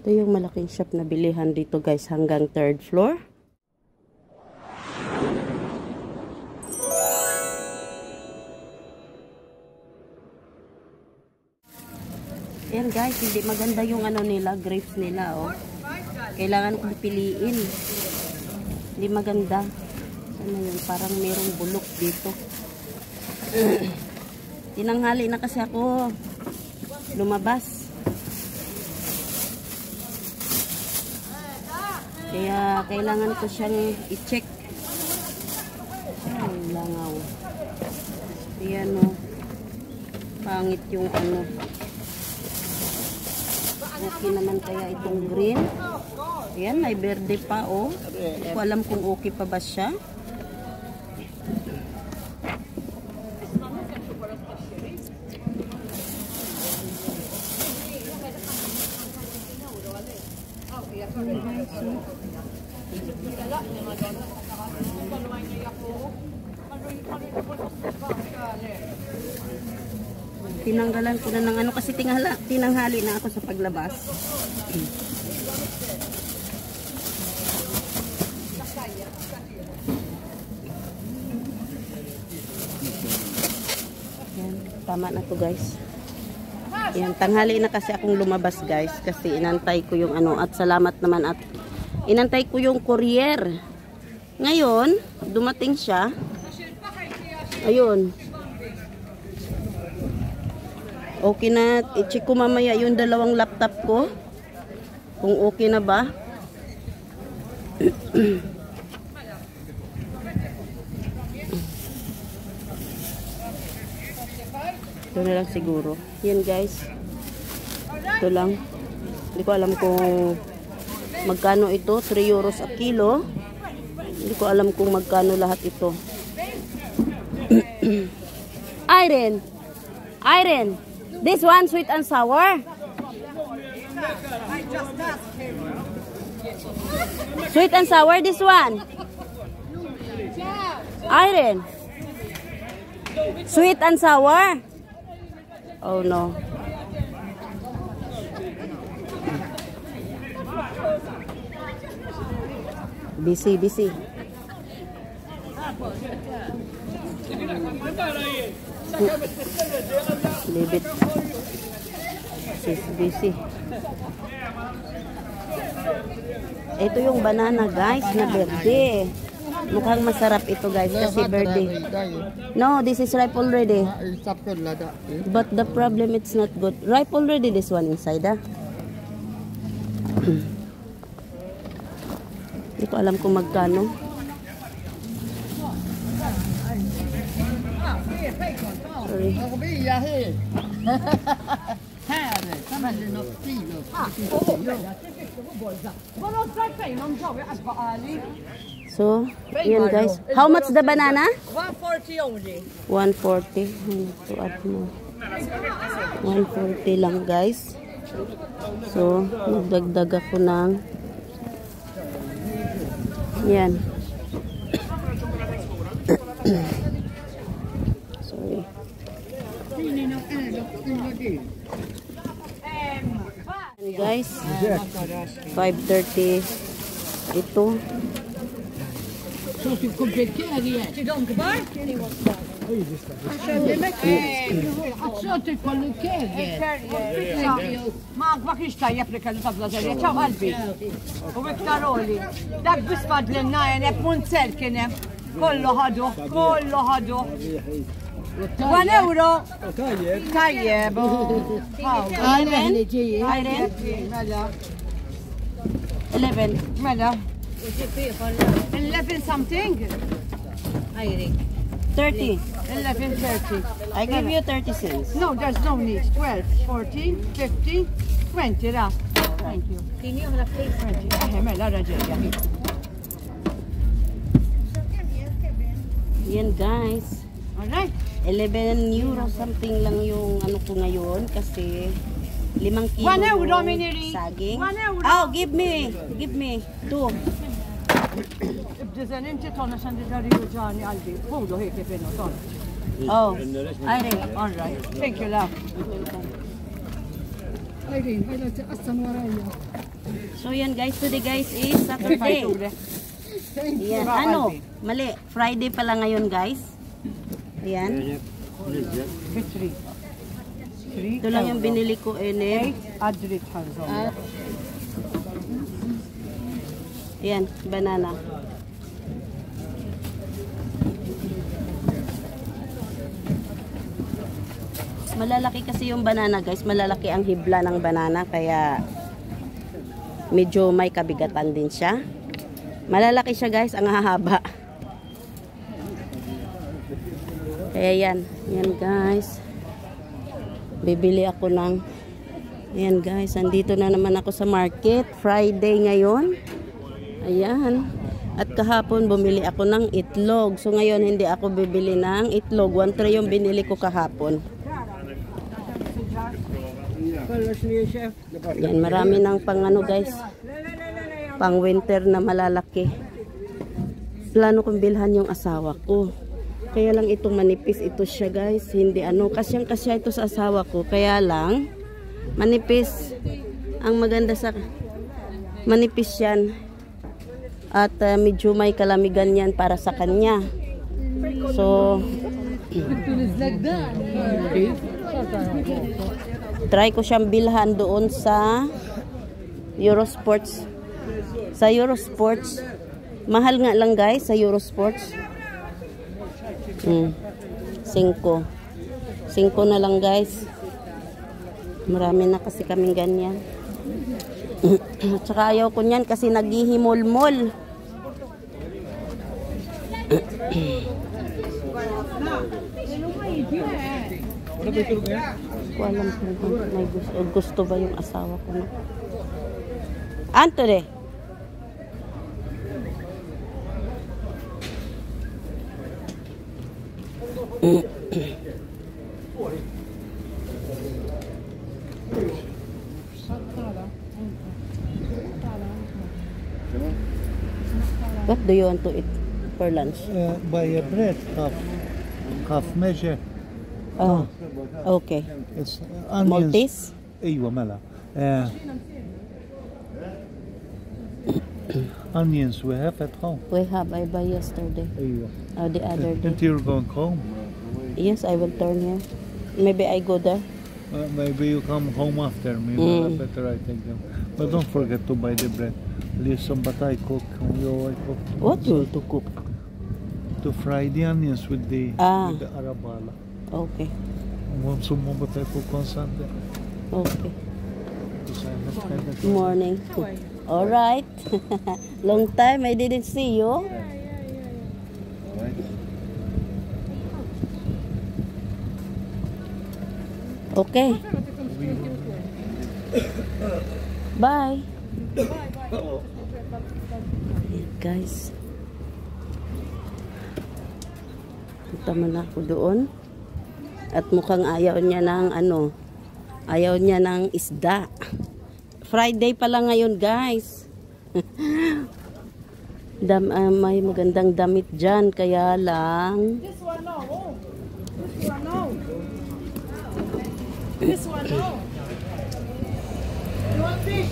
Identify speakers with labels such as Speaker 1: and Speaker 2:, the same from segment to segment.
Speaker 1: Ito yung malaking shop na bilihan dito guys, hanggang 3rd floor. Ayan guys, hindi maganda yung ano nila, grapes nila oh. Kailangan kong piliin. Hindi maganda. Ano yun, parang merong bulok dito. Tinanghali na kasi ako lumabas. Kaya kailangan ko siyang i-check. Ay, langaw. Ayan o. Pangit yung ano. Okay naman kaya itong green. Ayan, may berde pa o. Hindi ko alam kung okay pa ba siya. Tinanggalan ko na ng ano kasi tinanghali na ako sa paglabas. Yan, tama na to guys. Yan, tanghali na kasi akong lumabas guys kasi inantay ko yung ano at salamat naman at inantay ko yung courier. Ngayon, dumating siya. Ayun. Okay na, i-check ko mamaya yung dalawang laptop ko. Kung okay na ba. Ito na lang siguro. Yan guys. Ito lang. Hindi ko alam kung magkano ito. 3 euros a kilo. Hindi ko alam kung magkano lahat ito. Irene! Irene! This one sweet and sour? Sweet and sour, this one? Irene! Sweet and sour? Oh no. Busy, busy. Leave it. She's busy. Ito yung banana guys na verde. Mukhang masarap ito guys kasi verde. No, this is ripe already. But the problem it's not good. Ripe already this one inside ah. Hindi ko alam kung magkano. Sorry. So, yan guys. How much the banana?
Speaker 2: 140 only.
Speaker 1: 140. To add mo. 140 lang guys. So, magdagdag ako ng yan. Sorry. And guys, 5:30 ito.
Speaker 2: Ma kienx tajjeb li kellu tabla żerja, ċaw qalbi. U iktar oli. Dak biss fadlenna jenek munzel kien hemm. Kollu ħadu, kollu ħadu. 1 euro. Tajjeb.
Speaker 1: Irene?
Speaker 2: Mela.
Speaker 1: 11.
Speaker 2: Mela. 11 something.
Speaker 3: Irene.
Speaker 1: 30.
Speaker 2: 11:30.
Speaker 1: I give you 30 cents.
Speaker 2: No, there's no need. 12, 14, 15, 20, ra. Thank you.
Speaker 3: Can you have a place?
Speaker 2: 20. Mela, raġelja.
Speaker 1: Yan guys.
Speaker 2: Alright.
Speaker 1: 11 euro something lang yung ano ko ngayon kasi 5 kilo
Speaker 2: 1 euro miniri.
Speaker 1: saging.
Speaker 2: 1 euro.
Speaker 1: Oh, give me 2.
Speaker 2: Ibdiżen inti tonna xandi dariju ġani qalbi. Fudu ħi kif innu ton.
Speaker 1: Oh, Irene.
Speaker 2: Alright. Thank you, love.
Speaker 4: Irene, ħajla taqassam warajja.
Speaker 1: So yan guys, today guys is Saturday. Ayan, ano? Mali, Friday pala ngayon guys. Ayan. Ito lang yung binili ko ini. Ayan, banana. Malalaki kasi yung banana guys, malalaki ang hibla ng banana kaya medyo may kabigatan din siya. Malalaki siya guys, ang hahaba. Kaya yan guys. Bibili ako ng ayan guys, andito na naman ako sa market. Friday ngayon. Ayan. At kahapon bumili ako ng itlog. So ngayon hindi ako bibili ng itlog. 1 tray yung binili ko kahapon. Yan, marami ng pang ano guys, pang winter na malalaki. Plano kong bilhan yung asawa ko. Kaya lang ito manipis ito siya guys. Hindi ano, kasyang kasya ito sa asawa ko. Kaya lang manipis. Ang maganda sa manipis yan. At medyo may kalamigan yan para sa kanya. So try ko siyang bilhan doon sa Eurosports. Sa Eurosports. Mahal nga lang guys sa Eurosports. 5 na lang guys. Marami na kasi kaming ganyan. Tsaka ayaw ko niyan kasi naghihimol-mol. Ko alam kung may gusto ba yung asawa ko na. Anthony. What do you want to eat for lunch?
Speaker 4: Buy a bread, half measure.
Speaker 1: Oh, okay.
Speaker 4: It's onions.
Speaker 1: Maltese?
Speaker 4: ايوه ملا. Onions we have at home.
Speaker 1: We have, I buy yesterday.
Speaker 4: ايوه.
Speaker 1: The other day.
Speaker 4: Until you're going home.
Speaker 1: Yes, I will turn here. Maybe I go there.
Speaker 4: Maybe you come home after me. Better I take them. But don't forget to buy the bread. Leave some, but I cook. We always cook.
Speaker 1: What you want to cook?
Speaker 4: To fry the onions with the arabala.
Speaker 1: Okay.
Speaker 4: Some more, but I cook on Sunday.
Speaker 1: Okay. Morning. All right. Long time I didn't see you. Okay. Bye. Guys. Punta man ako doon. At mukhang ayaw niya ng ano. Ayaw niya ng isda. Friday pala ngayon guys. May magandang damit dyan. Kaya lang.
Speaker 2: This one no. This one no. This one no. You want fish?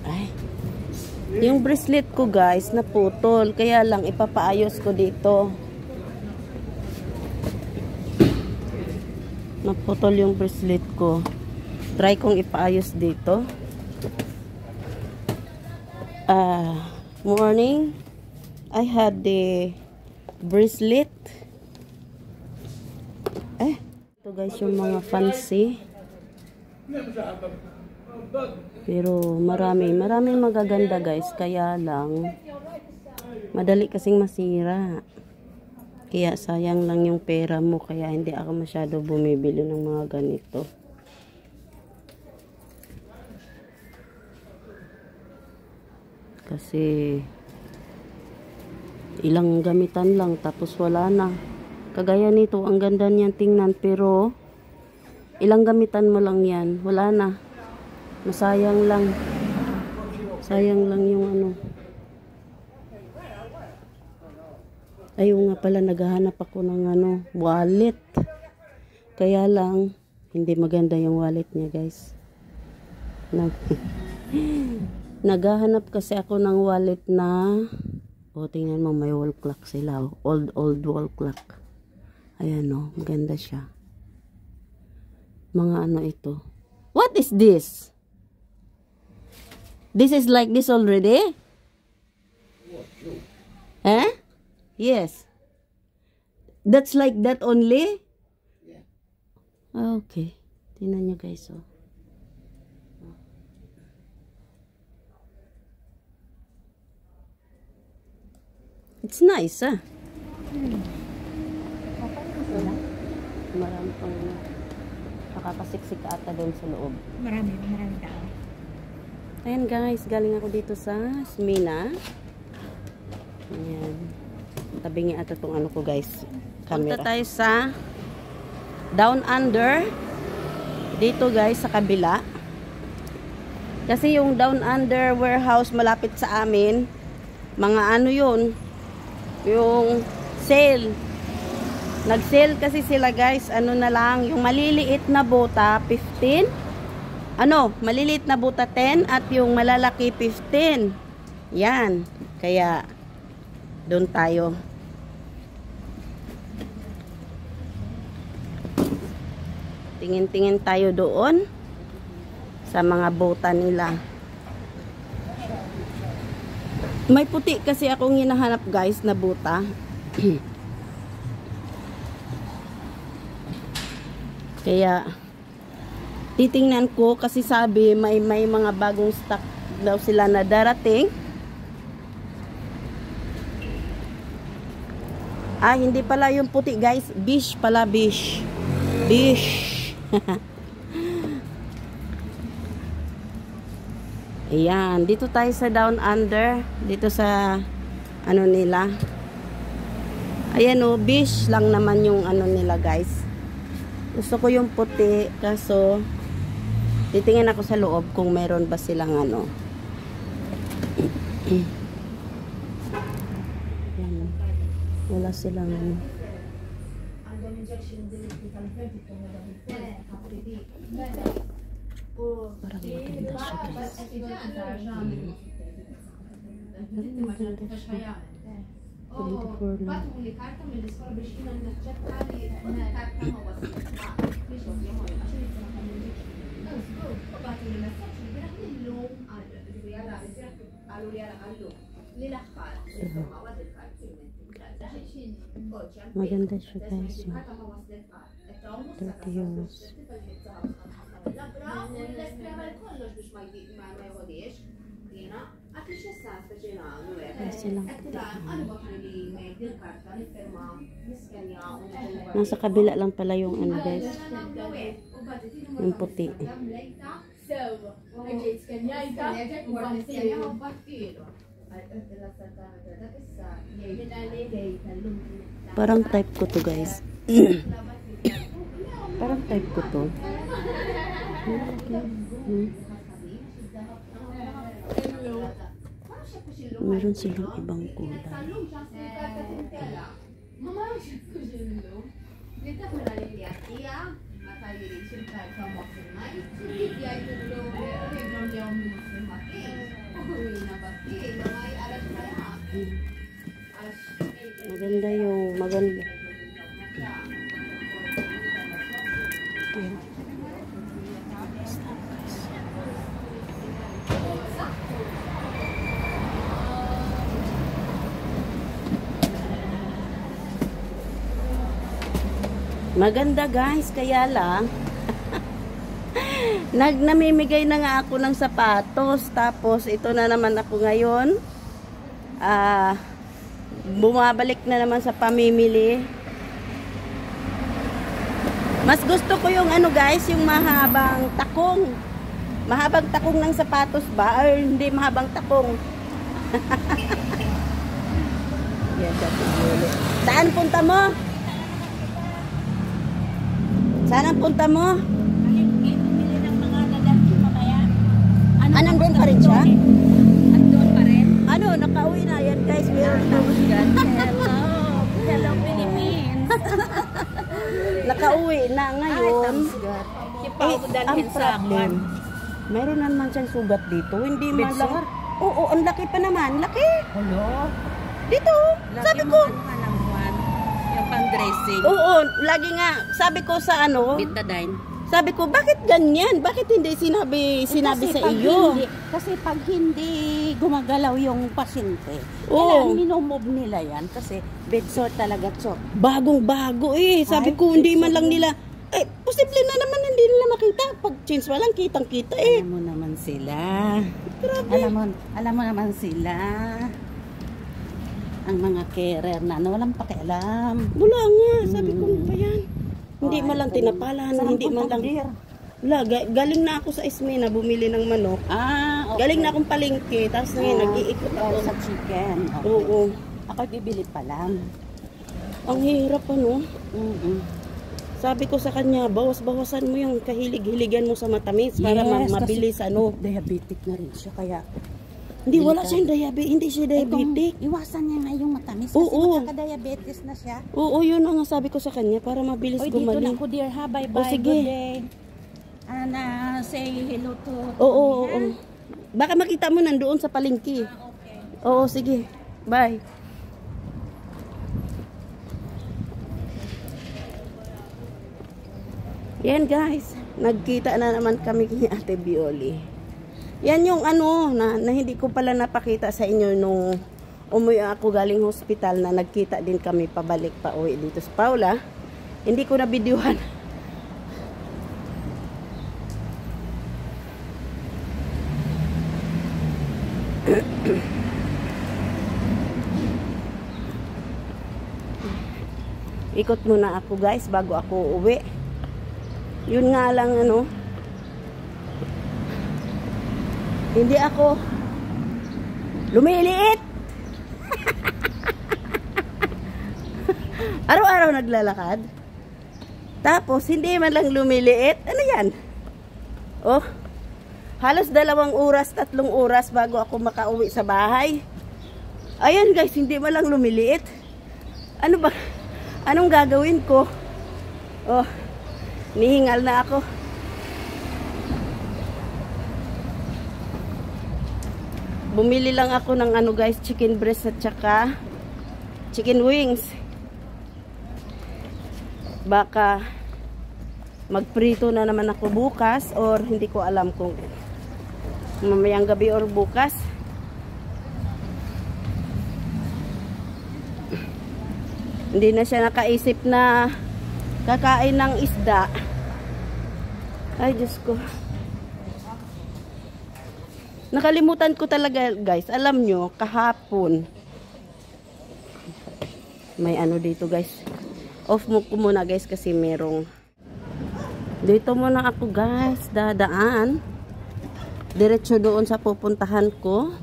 Speaker 1: Ay. Yung bracelet ko guys naputol. Kaya lang ipapaayos ko dito. Naputol yung bracelet ko. Try kong ipaayos dito. Morning. I had the bracelet. Ito guys yung mga fancy. Pero maraming magaganda guys. Kaya lang madali kasing masira. Kaya sayang lang yung pera mo. Kaya hindi ako masyado bumibili ng mga ganito. Kasi ilang gamitan lang tapos wala na. Kagaya nito, ang ganda niyan tingnan pero ilang gamitan mo lang yan, wala na. Masayang lang. Sayang lang yung ano. Ayun nga pala, naghahanap ako ng ano, wallet. Kaya lang, hindi maganda yung wallet niya, guys. Naghahanap kasi ako ng wallet na, tingnan mo, may wall clock sila. Old wall clock. Ayan o, maganda siya. Mga ano ito. What is this? This is like this already? Eh? Yes. That's like that only?
Speaker 5: Yeah.
Speaker 1: Okay. Tingnan nyo guys, oh. It's nice, ah. Marami pang nakakasiksik ata doon sa loob.
Speaker 3: Marami tao.
Speaker 1: Ayan guys, galing ako dito sa Smina. Ayan. Tabingi ata itong ano ko guys. Camera. Punta tayo sa Down Under. Dito guys, sa kabila. Kasi yung Down Under warehouse malapit sa amin, mga ano yun, yung sale. Nag-sale kasi sila guys, ano na lang, yung maliliit na bota, 15. Maliliit na bota 10 at yung malalaki 15. Yan. Kaya, doon tayo. Tingin-tingin tayo doon sa mga bota nila. May puti kasi akong hinahanap guys na bota. Kaya titingnan ko kasi sabi may mga bagong stock daw sila na darating. Hindi pala yung puti guys, bish pala, bish. Ayan, dito tayo sa Down Under, dito sa ano nila. Ayan o, bish lang naman yung ano nila guys. Gusto ko yung puti, kaso titingin ako sa loob kung meron ba silang ano. Ayan, wala silang ano. Parang maganda siya guys. Maganda siya. 24 lang. Maganda siya guys. 30 euros. Nasa kabila lang pala yung ano guys, yung puti. Parang type ko to guys. Parang type ko to. Meron silang ibang kulay. Maganda yung maganda. Maganda guys, kaya lang namimigay na nga ako ng sapatos, tapos ito na naman ako ngayon, bumabalik na naman sa pamimili. Mas gusto ko yung ano guys, yung mahabang takong ng sapatos ba, or hindi mahabang takong. Yan, saan punta mo? Saan ang punta mo?
Speaker 3: Bili ng mga dadalhin mamaya.
Speaker 1: Nandun pa rin siya?
Speaker 3: Andun pa rin.
Speaker 1: Ano, nakauwi na yan guys.
Speaker 3: Hello. Hello, Philippines.
Speaker 1: Nakauwi na ngayon.
Speaker 3: Kipa ko dalhin sa
Speaker 1: problem, mayroon naman siyang sugat dito. Hindi man lang.
Speaker 3: Bigsor?
Speaker 1: Oo, ang laki pa naman. Laki.
Speaker 3: Hello.
Speaker 1: Dito. Sabi ko.
Speaker 3: Yung pang-dressing.
Speaker 1: Oo, lagi nga. Sabi ko sa ano.
Speaker 3: Betadine.
Speaker 1: Sabi ko, bakit ganyan? Bakit hindi sinabi sa iyo?
Speaker 3: Kasi pag hindi gumagalaw yung pasyente,
Speaker 1: Oo.
Speaker 3: minumove nila yan kasi bed sore talaga to.
Speaker 1: Bagong-bago eh. Sabi
Speaker 3: Ay,
Speaker 1: ko, hindi
Speaker 3: it's
Speaker 1: man
Speaker 3: so
Speaker 1: lang nila. Posible na naman hindi nila makita. Pag change pa lang, kitang-kita eh.
Speaker 3: Alam mo naman sila.
Speaker 1: Grabe.
Speaker 3: Alam mo naman sila. Ang mga carer na walang pakialam.
Speaker 1: Wala nga. Sabi ko, ano ba yan? Hindi man lang tinapalan.
Speaker 3: Saan
Speaker 1: Hindi man lang. Wala, galing na ako sa Ismina, bumili ng manok.
Speaker 3: Okay.
Speaker 1: Galing na akong palengke. Tapos ngayon, nag-iikot ako.
Speaker 3: Sa chicken. Okay.
Speaker 1: Oo.
Speaker 3: Ako bibili pa lang.
Speaker 1: Ang hirap ano.
Speaker 3: Mm-mm.
Speaker 1: Sabi ko sa kanya, bawas-bawasan mo yung kahilig-hiligan mo sa matamis para
Speaker 3: Yes,
Speaker 1: mabilis
Speaker 3: kasi
Speaker 1: ano.
Speaker 3: Diabetic na rin siya kaya
Speaker 1: Hindi, wala siyang diabetes. Hindi siya diabetic.
Speaker 3: Iwasan niya nga yung matamis kasi
Speaker 1: Oo.
Speaker 3: magkaka-diabetes na siya.
Speaker 1: Oo, yun ang sabi ko sa kanya para mabilis
Speaker 3: Oy, dito na
Speaker 1: gumaling.
Speaker 3: ako dear ha. Bye-bye.
Speaker 1: O, sige.
Speaker 3: Good day. Ana, say hello to
Speaker 1: Oo,
Speaker 3: me,
Speaker 1: oo. Baka makita mo nandoon sa palengke.
Speaker 3: Okay.
Speaker 1: Oo, sige. Bye. Yan guys, nagkita na naman kami kay Ate Bioli. Yan yung ano na hindi ko pala napakita sa inyo nung umuwi ako galing hospital na nagkita din kami pabalik pa uwi dito sa Paula. Hindi ko na videohan. Ikot muna ako guys bago ako uwi. Yun nga lang ano. Hindi ako lumiliit. Araw-araw naglalakad. Tapos hindi man lang lumiliit. Ano yan? Oh. Halos 2 oras, 3 oras bago ako makauwi sa bahay. Ayan guys, hindi man lang lumiliit. Ano ba? Anong gagawin ko? Oh, nihingal na ako. Bumili lang ako ng ano guys, chicken breast at saka chicken wings. Baka magprito na naman ako bukas or hindi ko alam kung mamayang gabi or bukas. Hindi na siya nakaisip na kakain ng isda. Ay, Diyos ko. Nakalimutan ko talaga, guys. Alam nyo, kahapon. May ano dito, guys. Off mo ko muna, guys, kasi merong. Dito muna ako, guys. Dadaan. Diretso doon sa pupuntahan ko.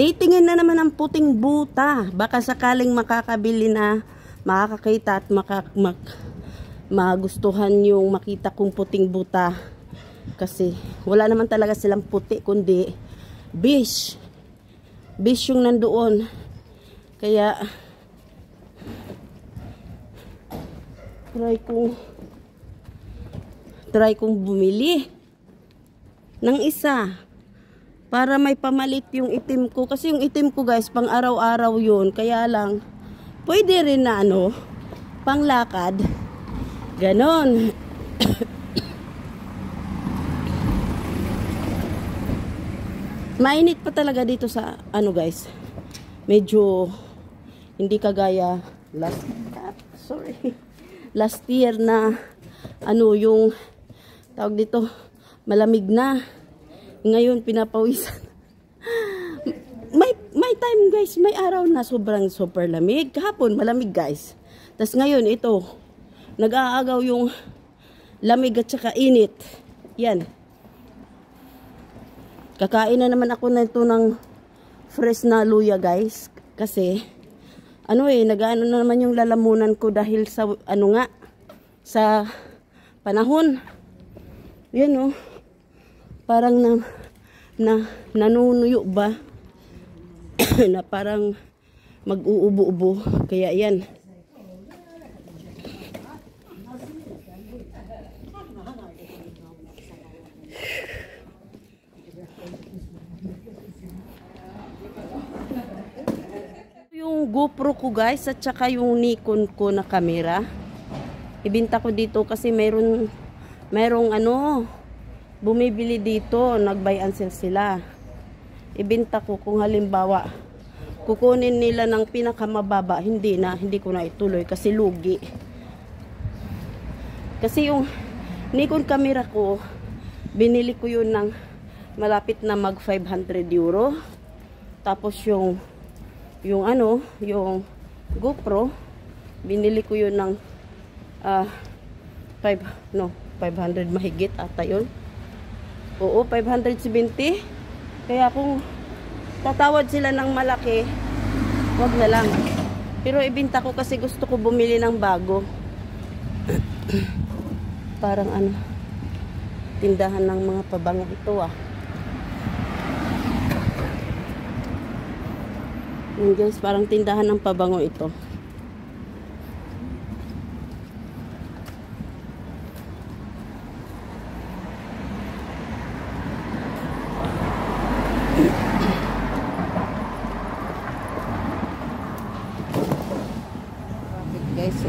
Speaker 1: Titingin na naman ang puting buta. Baka sakaling makakabili na, makakakita at magustuhan yung makita kong puting buta. Kasi wala naman talaga silang puti, kundi bish. Bish yung nandoon. Kaya try kong bumili ng isa. Para may pamalit yung itim ko. Kasi yung itim ko guys, pang araw-araw yun. Kaya lang, pwede rin na ano, pang lakad. Ganon. Mainit pa talaga dito sa, ano guys, medyo, hindi kagaya last year na, ano, yung, tawag dito, malamig na. Ngayon pinapawisan. may time guys, may araw na sobrang super lamig. Kahapon malamig guys. Tapos ngayon ito, nag-aagaw yung lamig at saka init. Yan. Kakain na naman ako na ito ng fresh na luya guys. Kasi ano nag-ano na naman yung lalamunan ko dahil sa ano nga, sa panahon. Yan parang nanunuyo ba? Na parang mag-uubo-ubo. Kaya yan. Yung GoPro ko guys at saka yung Nikon ko na camera. Ibinta ko dito kasi merong bumibili dito, nag-buy and sell sila. Ibinta ko kung halimbawa kukunin nila ng pinakamababa, hindi ko na ituloy kasi lugi. Kasi yung Nikon camera ko, binili ko yun ng malapit na mag 500 euro. Tapos yung GoPro, binili ko yun ng 500 mahigit ata yun. Oo, 570. Kaya kung tatawad sila ng malaki, wag na lang. Pero ibinta ko kasi gusto ko bumili ng bago. Parang tindahan ng mga pabango ito Guys, parang tindahan ng pabango ito. Guys, so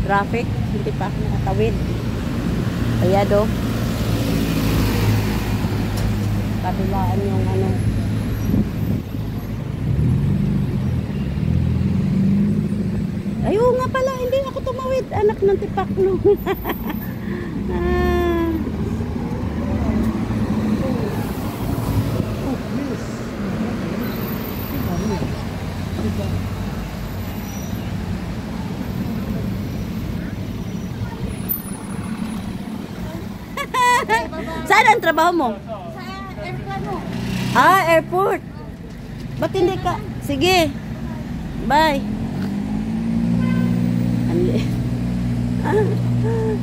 Speaker 1: traffic, hindi pa ako nakatawid. Kaya kabilaan yung ayo nga pala, hindi ako tumawid, anak ng tipaklo. Saan ang trabaho mo?
Speaker 3: Sa airplano.
Speaker 1: Airport. Ba't hindi ka? Sige. Bye.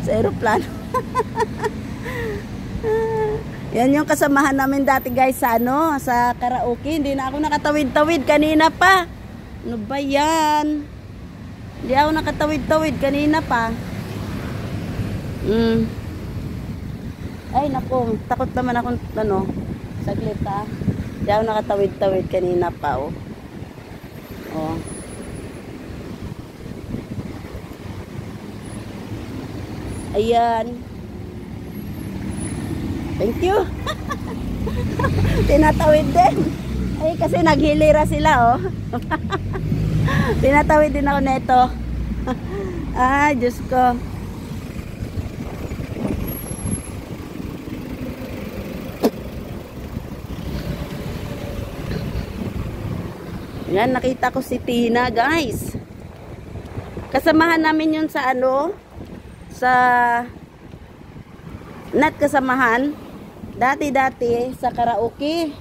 Speaker 1: Sa aeroplano. Yan yung kasamahan namin dati guys sa sa karaoke. Hindi na ako nakatawid-tawid kanina pa. Ano ba yan? Hindi ako nakatawid-tawid kanina pa. Ay naku, takot naman akong saglit Hindi ako nakatawid-tawid kanina pa Ayan. Thank you. Tinatawid din. Ay kasi naghilira sila Tinatawid din ako nito. Diyos ko. Yan, nakita ko si Tina, guys. Kasamahan namin yun sa not kasamahan. Dati-dati sa karaoke.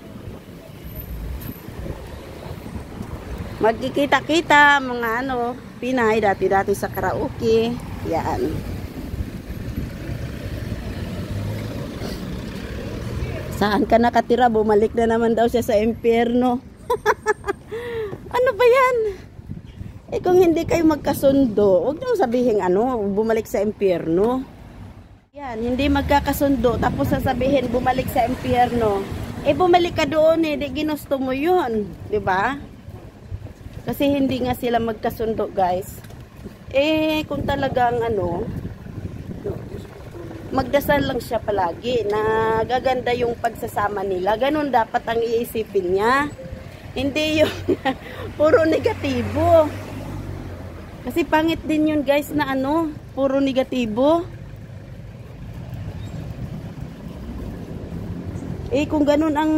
Speaker 1: Magkikita-kita mga Pinay dati-dati sa karaoke. Yan. Saan ka nakatira? Bumalik na naman daw siya sa impyerno. Ano ba yan? Kung hindi kayo magkasundo, huwag nyo sabihin bumalik sa impyerno. Yan, hindi magkakasundo, tapos sasabihin bumalik sa impyerno. Bumalik ka doon di ginusto mo yun. Diba? Kasi hindi nga sila magkasundo, guys. Kung talagang magdasal lang siya palagi na gaganda yung pagsasama nila. Ganun dapat ang iisipin niya. Hindi yung puro negatibo. Kasi pangit din yun guys na puro negatibo. Kung ganun ang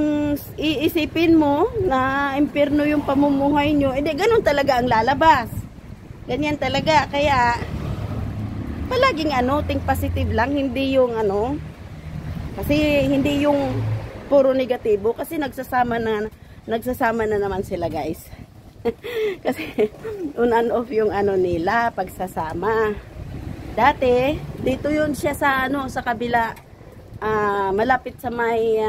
Speaker 1: iisipin mo na impyerno yung pamumuhay nyo, ganun talaga ang lalabas. Ganyan talaga. Kaya palaging think positive lang, hindi yung kasi hindi yung puro negatibo kasi nagsasama na naman sila guys. Kasi on and off yung nila pagsasama. Dati dito yun siya sa sa kabila malapit sa may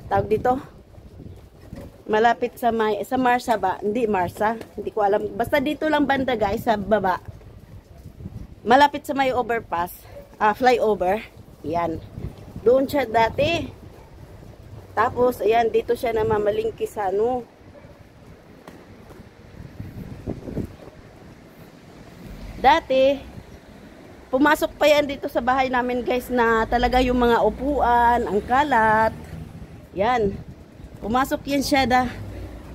Speaker 1: tawag dito. Malapit sa may sa Marsa ba? Hindi Marsa, hindi ko alam. Basta dito lang banda guys sa baba. Malapit sa may overpass, flyover. Yan. Doon siya dati. Tapos ayan, dito siya namamalingki sa ano. Dati, pumasok pa yan dito sa bahay namin guys na talaga yung mga upuan, ang kalat. Yan. Pumasok yan siya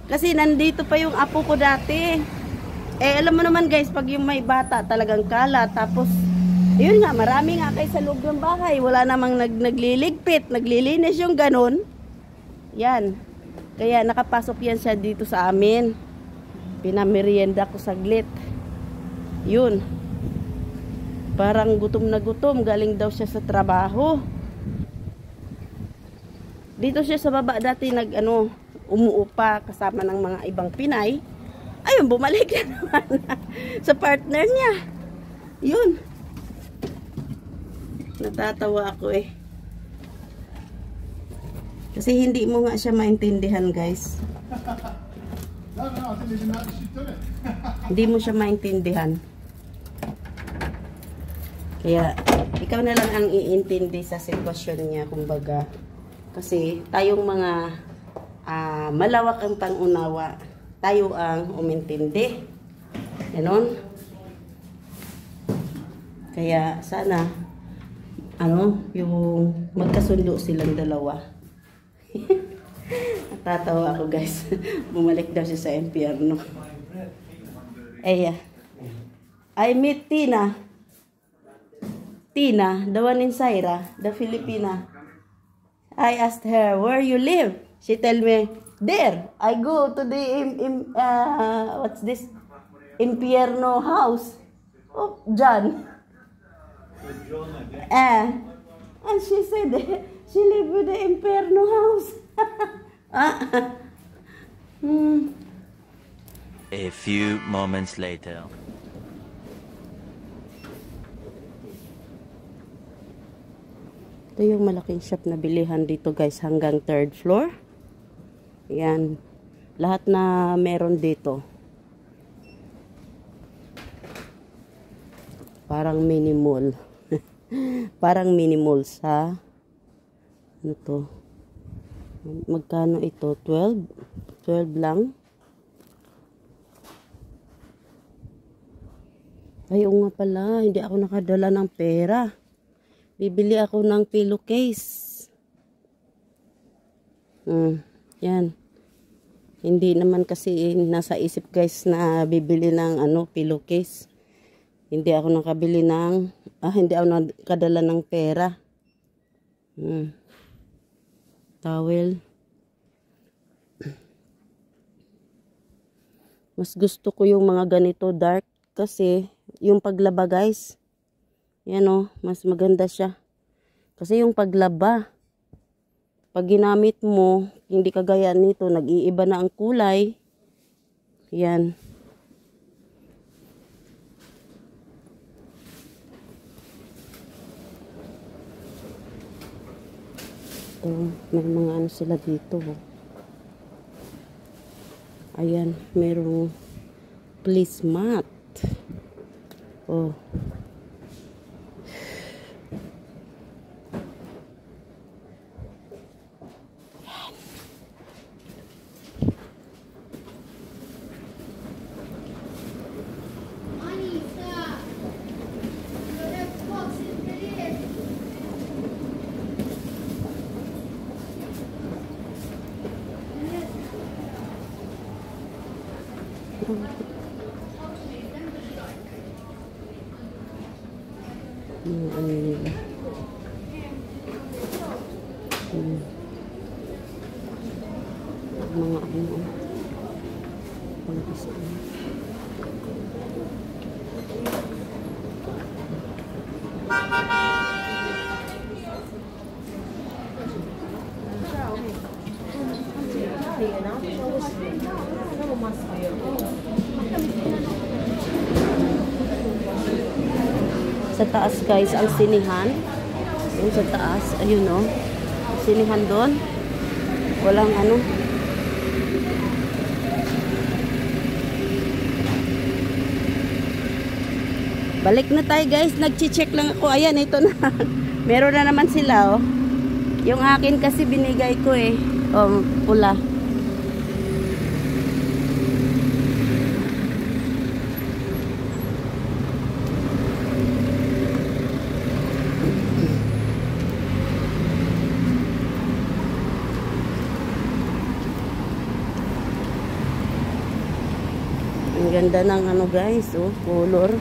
Speaker 1: kasi nandito pa yung apo ko dati. Alam mo naman guys, pag yung may bata talagang kalat. Tapos, yun nga, marami nga kayo sa loob ng bahay. Wala namang nagliligpit, naglilinis yung ganun. Yan. Kaya nakapasok yan siya dito sa amin. Pinamerienda ko saglit. Yun. Parang gutom na gutom. Galing daw siya sa trabaho. Dito siya sa baba dati umuupa kasama ng mga ibang Pinay. Ayun, bumalik na naman sa partner niya. Yun. Natatawa ako eh. Kasi hindi mo nga siya maintindihan guys. Hindi mo siya maintindihan. Kaya, ikaw na lang ang iintindi sa sitwasyon niya, kumbaga. Kasi, tayong mga malawak ang pangunawa, tayo ang umintindi. Ganon. Kaya, sana, yung magkasundo silang dalawa. Natatawa ako guys. Bumalik daw siya sa impyerno. I meet Tina. Tina, the one in Zaira, the Filipina. I asked her, where you live? She tell me, there. I go to the, what's this? Impyerno house. Oh, John. And she said, she live with the Impyerno house.
Speaker 5: A few moments later.
Speaker 1: Ito yung malaking shop na bilihan dito guys hanggang 3rd floor. Yan. Lahat na meron dito. Parang mini mall. Parang mini mall sa ano to? Magkano ito? 12? 12 lang? Ay, oo nga pala. Hindi ako nakadala ng pera. Bibili ako ng pillowcase. Yan. Hindi naman kasi nasa isip guys na bibili ng pillowcase. Hindi ako nakabili ng, hindi ako nakadala ng pera. Towel. Mas gusto ko yung mga ganito dark kasi yung paglaba guys. Yan mas maganda siya. Kasi yung paglaba, pag ginamit mo, hindi kagaya nito, nag-iiba na ang kulay. Yan. Ito, may mga sila dito. Ayan, merong please mat. Oh. Mga sa taas guys ang sinihan. Yung sa taas, ayun o. Sinihan doon. Walang ano. Balik na tayo guys. Nag-check lang ako. Ayan, ito na. Meron na naman sila oh. Yung akin kasi binigay ko eh. Oh, pula. Ang ganda ng ano guys, oh, color.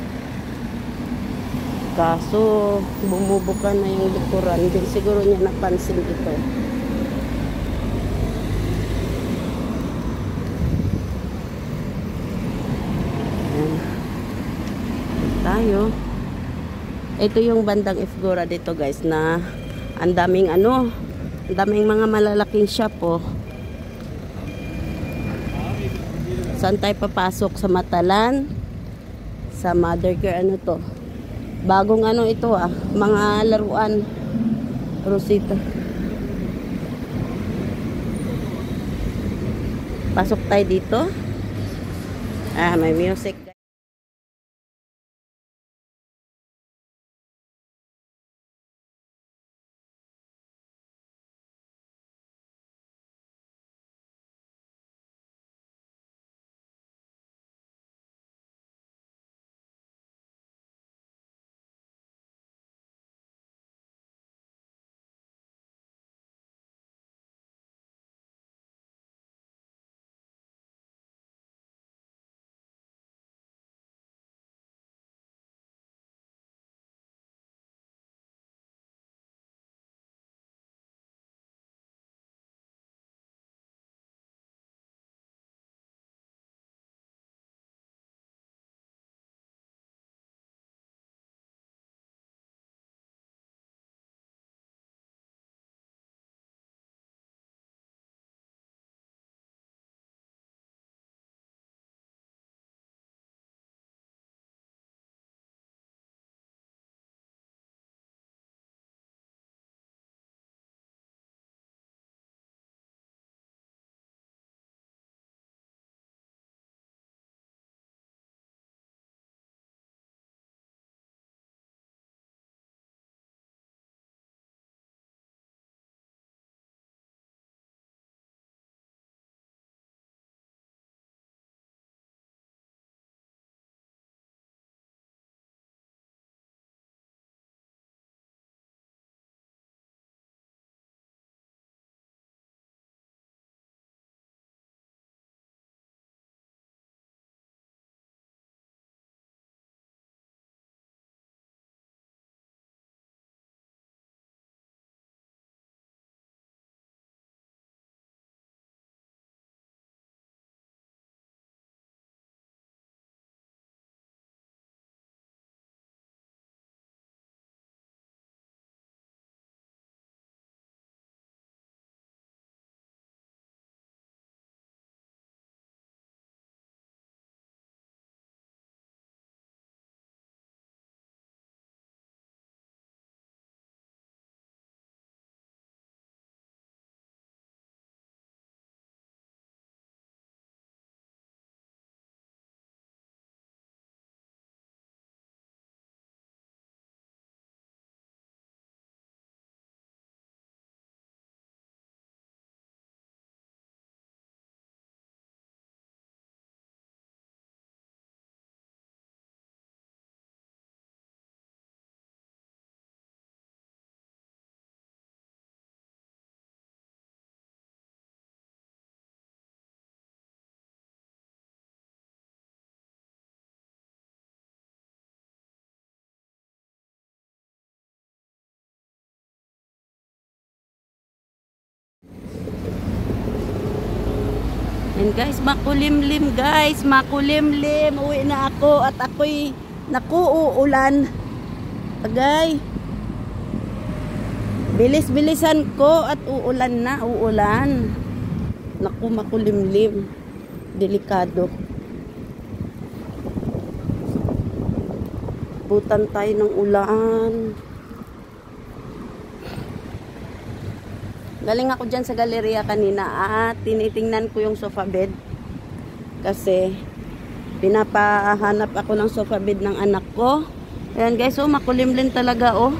Speaker 1: Kaso, bumubuka na yung likuran. Hindi siguro niya napansin ito. Ayan. Tayo. Ito yung bandang Ifgora dito guys na ang daming ano, ang daming mga malalaking shop oh. Saan tayo papasok? Sa Matalan? Sa Mother Care, ano to? Bagong ano ito ah. Mga laruan. Rosita. Pasok tayo dito. Ah, may music. And guys, makulimlim guys, makulimlim. Uwi na ako at ako'y uulan. Agay. Bilis-bilisan ko at uulan na, uulan. Naku, makulimlim. Delikado. Butan tayo ng ulan. Galing ako dyan sa galleria kanina at tinitingnan ko yung sofa bed. Kasi pinapahanap ako ng sofa bed ng anak ko. Ayan guys, oh, makulimlim talaga, oh.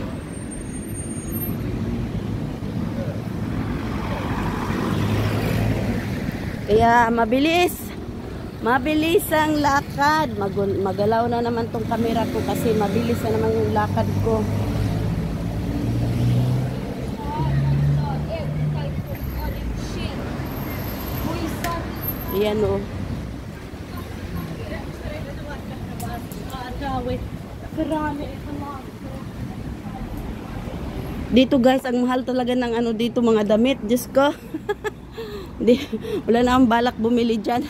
Speaker 1: Kaya mabilis. Mabilis ang lakad. Magalaw na naman tong camera ko kasi mabilis na naman yung lakad ko. Ayan, oh. Dito guys, ang mahal talaga ng ano dito, mga damit. Diyos ko. Wala na akong balak bumili dyan.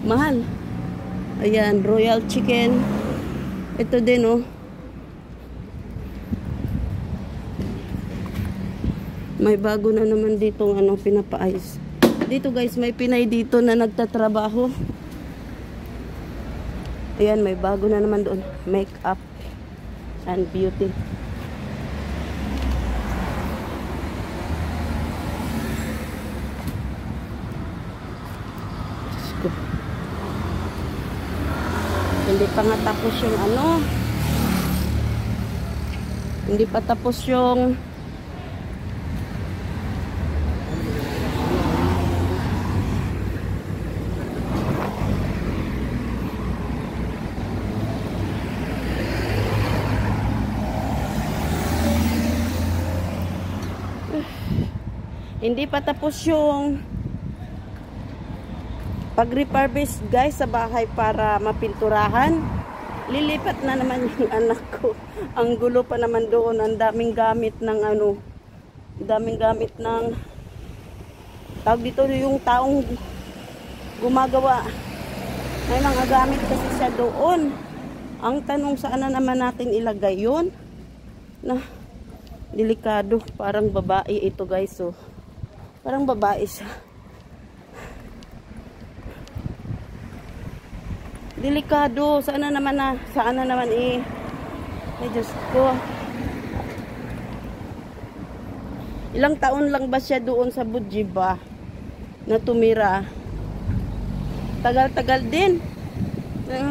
Speaker 1: Mahal. Ayan, royal chicken. Ito din, oh. May bago na naman dito ano, pinapaayos. Dito guys, may Pinay dito na nagtatrabaho. Ayan, may bago na naman doon. Makeup and beauty. Hindi pa nga tapos yung ano. Hindi pa tapos yung pag-refurbish guys sa bahay para mapinturahan. Lilipat na naman yung anak ko. Ang gulo pa naman doon. Ang daming gamit ng ano. Daming gamit ng tawag dito yung taong gumagawa. May mga gamit kasi siya doon. Ang tanong, saan na naman natin ilagay yun? Na delikado. Parang babae ito guys. So, parang babae siya. Delikado. Saan na naman Ay, Diyos ko. Ilang taon lang ba siya doon sa Bujiba na tumira? Tagal-tagal din.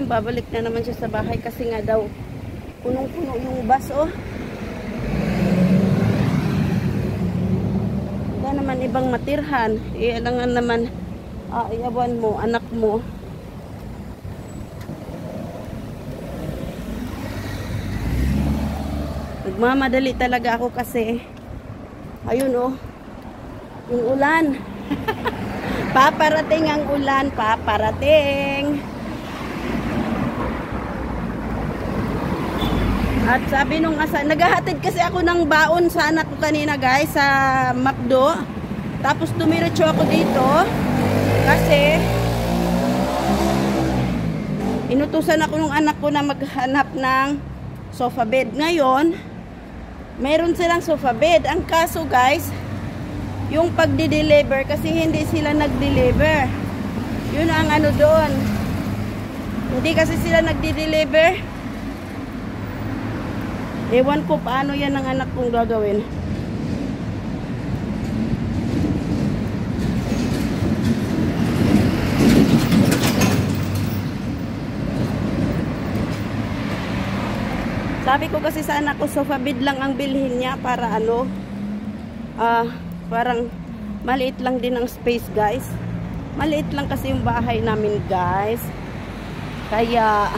Speaker 1: Babalik na naman siya sa bahay kasi nga daw punong-puno yung bus, oh. Wala naman ibang matirhan. Alangan naman iawan mo, anak mo. Nagmamadali talaga ako kasi ayun, oh, yung ulan. Paparating ang ulan, paparating. At sabi nung naghahatid kasi ako ng baon sa anak ko kanina guys sa McDo. Tapos dumiretso ako dito kasi inutusan ako ng anak ko na maghanap ng sofa bed. Ngayon, meron silang sofa bed. Ang kaso guys, yung pagdi-deliver kasi hindi sila nag-deliver. Yun ang ano doon. Hindi kasi sila nagdi-deliver. Ewan ko paano yan ang anak kong gagawin. Sabi ko kasi sa anak ko, sofa bed lang ang bilhin niya para ano, parang maliit lang din ang space guys. Maliit lang kasi yung bahay namin guys. Kaya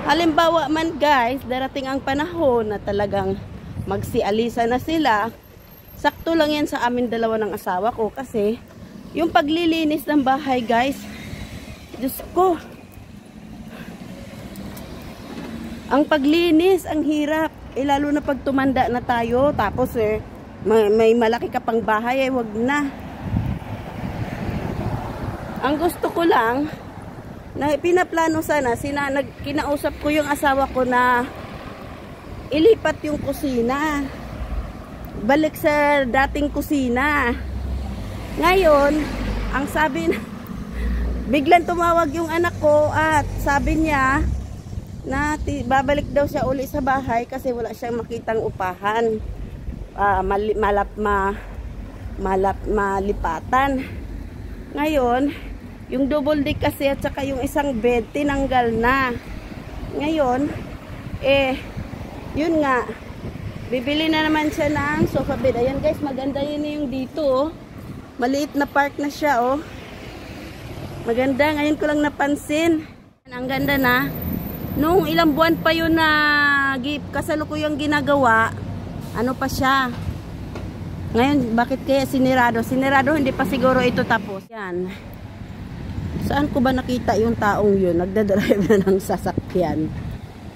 Speaker 1: halimbawa man guys, darating ang panahon na talagang magsialisa na sila, sakto lang yan sa amin dalawa ng asawa ko kasi yung paglilinis ng bahay guys, Diyos ko, ang paglinis, ang hirap. Lalo na pag tumanda na tayo, tapos may malaki ka pang bahay, wag na. Ang gusto ko lang, na pinaplano sana, kinausap ko yung asawa ko na ilipat yung kusina. Balik sa dating kusina. Ngayon, ang sabi na, biglang tumawag yung anak ko at sabi niya na babalik daw siya uli sa bahay kasi wala siyang makitang upahan. malipatan. Ngayon, yung double deck kasi at saka yung isang bed tinanggal na. Ngayon, yun nga, bibili na naman siya ng sofa bed. Ayan guys, maganda yun yung dito, oh. Maliit na park na siya, oh. Maganda, ngayon ko lang napansin. Ang ganda na. Nung ilang buwan pa yun na kasalukuyang ginagawa, ano pa siya. Ngayon, bakit kaya sinirado? Sinirado, hindi pa siguro ito tapos. Yan. Saan ko ba nakita yung taong yun? Nagdadrive na ng sasakyan.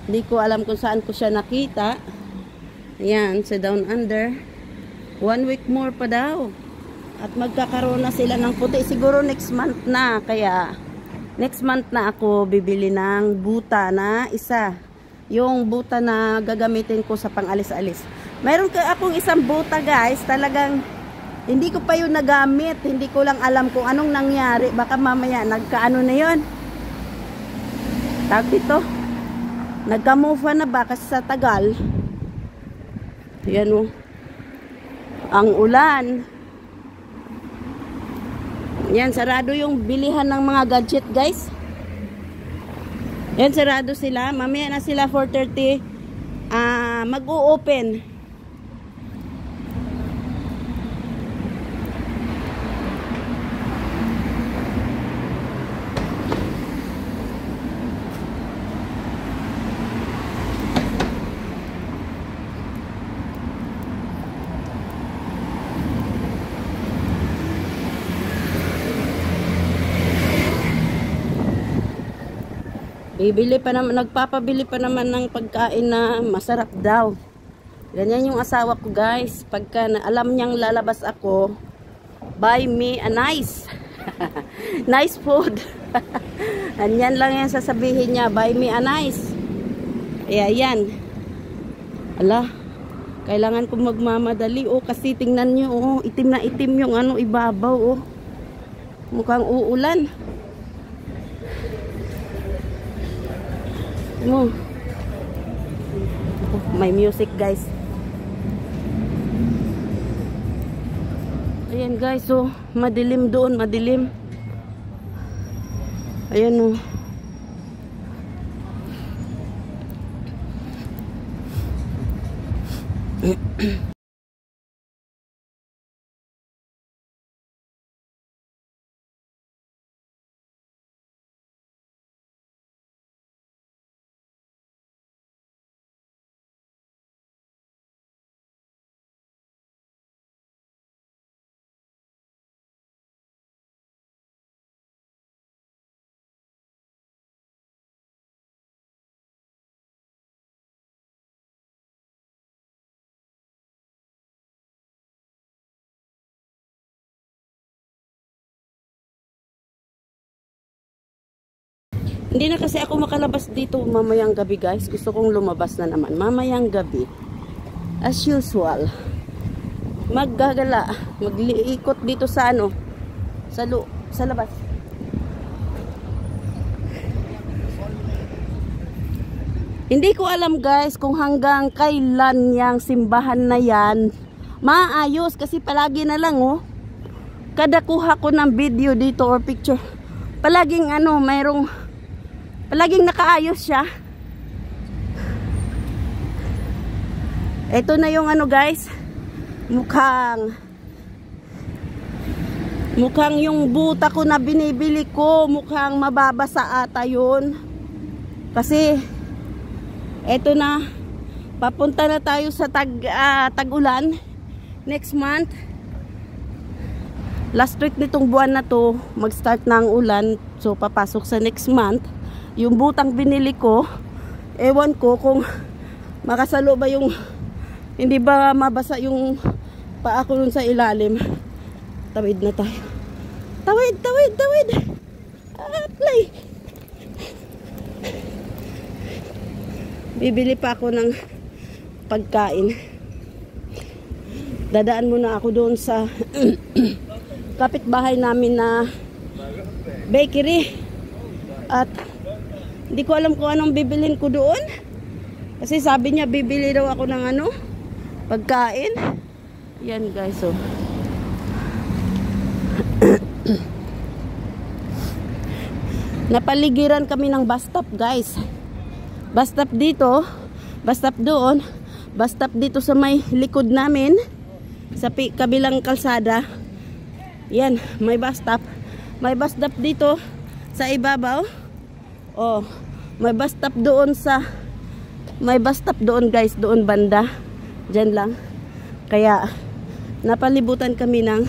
Speaker 1: Hindi ko alam kung saan ko siya nakita. Yan, sa Down Under. 1 week more pa daw. At magkakaroon na sila ng puti. Siguro next month na. Kaya, next month na ako bibili ng buta na isa. Yung buta na gagamitin ko sa pang-alis-alis. Mayroon akong isang buta guys, talagang hindi ko pa yun nagamit. Hindi ko lang alam kung anong nangyari. Baka mamaya nagkaano na yun. Tawag dito. Nagkamufa na ba kasi sa tagal. Yan o. Ang ulan. Yan, sarado yung bilihan ng mga gadget guys. Yan, sarado sila. Mamaya na sila 4:30 mag-o-open. Bibili pa naman, nagpapabili pa naman ng pagkain na masarap daw. Ganyan yung asawa ko guys. Pagka alam niyang lalabas ako, buy me a nice nice food. Anyan lang yan sasabihin niya, buy me a nice. Kaya yan. Ala, kailangan ko magmamadali. Oh, kasi tingnan nyo, oh, itim na itim yung ano, ibabaw. Oh, mukhang uulan. Oh, may music guys. Ayan guys, oh, madilim doon, madilim. Ayan oh. Hindi na kasi ako makalabas dito mamayang gabi guys. Gusto kong lumabas na naman mamayang gabi. As usual. Maggagala. Magliikot dito sa ano. Sa labas. Hindi ko alam guys kung hanggang kailan yang simbahan na yan maayos. Kasi palagi na lang oh. Kada kuha ko ng video dito or picture. Palaging ano palaging nakaayos siya. Ito na yung ano guys. Mukhang yung buta ko na binibili ko. Mukhang mababasa ata yun. Kasi ito na. Papunta na tayo sa tag-ulan. Next month. Last week nitong buwan na to. Mag-start na ang ulan. So papasok sa next month. Yung butang binili ko, ewan ko kung makasalo ba yung, hindi ba mabasa yung paa ko dun sa ilalim. Tawid na tayo. Tawid. Play. Bibili pa ako ng pagkain. Dadaan muna ako doon sa kapitbahay namin na bakery. At hindi ko alam kung anong bibilhin ko doon. Kasi sabi niya bibili daw ako ng ano, pagkain. Yan guys, oh. Napaligiran kami ng bus stop guys. Bus stop dito, bus stop doon, bus stop dito sa may likod namin, sa kabilang kalsada. Yan, may bus stop. May bus stop dito sa ibabaw. Oh, may bus stop doon sa, may bus stop doon guys, doon banda. Diyan lang. Kaya napalibutan kami ng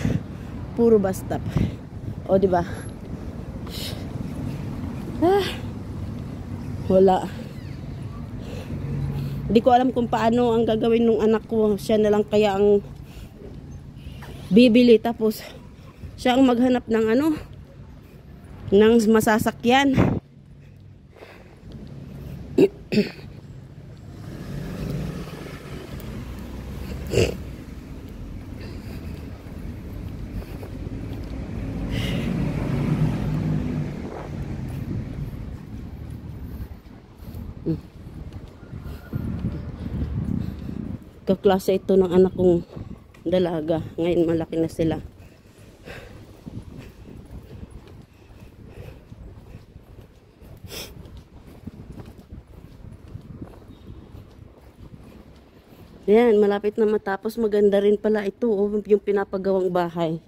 Speaker 1: puro bus stop. O, di ba? Wala. Hindi ko alam kung paano ang gagawin ng anak ko. Siya na lang kaya ang bibili, tapos siya ang maghanap ng ano, ng masasakyan. Kaklase ito ng anak kong dalaga. Ngayon malaki na sila. Yan, malapit na matapos. Maganda rin pala ito, oh, yung pinapagawang bahay.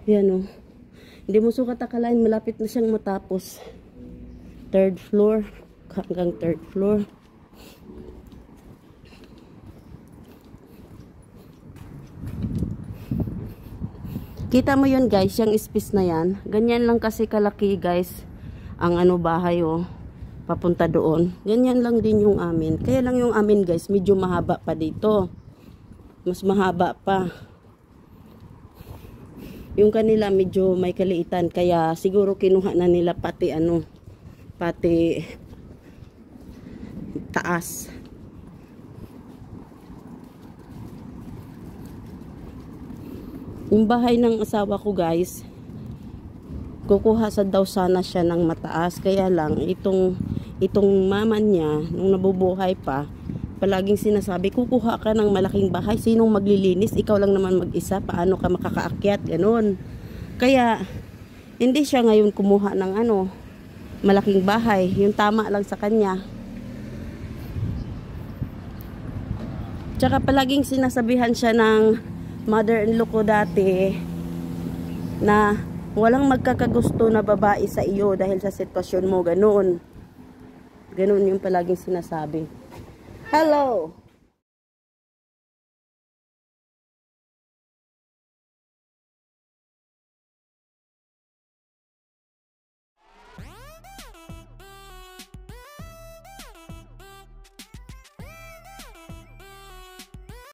Speaker 1: Yan, oh. Hindi mo sukat akalain, malapit na siyang matapos. 3rd floor, hanggang 3rd floor. Kita mo yun guys, yung space na yan. Ganyan lang kasi kalaki guys, ang ano bahay, oh. Papunta doon. Ganyan lang din yung amin. Kaya lang yung amin guys, medyo mahaba pa dito. Mas mahaba pa. Yung kanila medyo may kaliitan. Kaya siguro kinuha na nila pati ano, pati taas. Yung bahay ng asawa ko guys, kukuha sa daw sana siya ng mataas. Kaya lang itong mama niya nung nabubuhay pa, palaging sinasabi, kukuha ka ng malaking bahay, sinong maglilinis, ikaw lang naman mag-isa, paano ka makakaakyat, ganun. Kaya hindi siya ngayon kumuha ng ano, malaking bahay, yung tama lang sa kanya. Tsaka palaging sinasabihan siya ng mother-in-law ko dati na walang magkakagusto na babae sa iyo dahil sa sitwasyon mo, ganoon. Ganoon yung palaging sinasabi. Hello!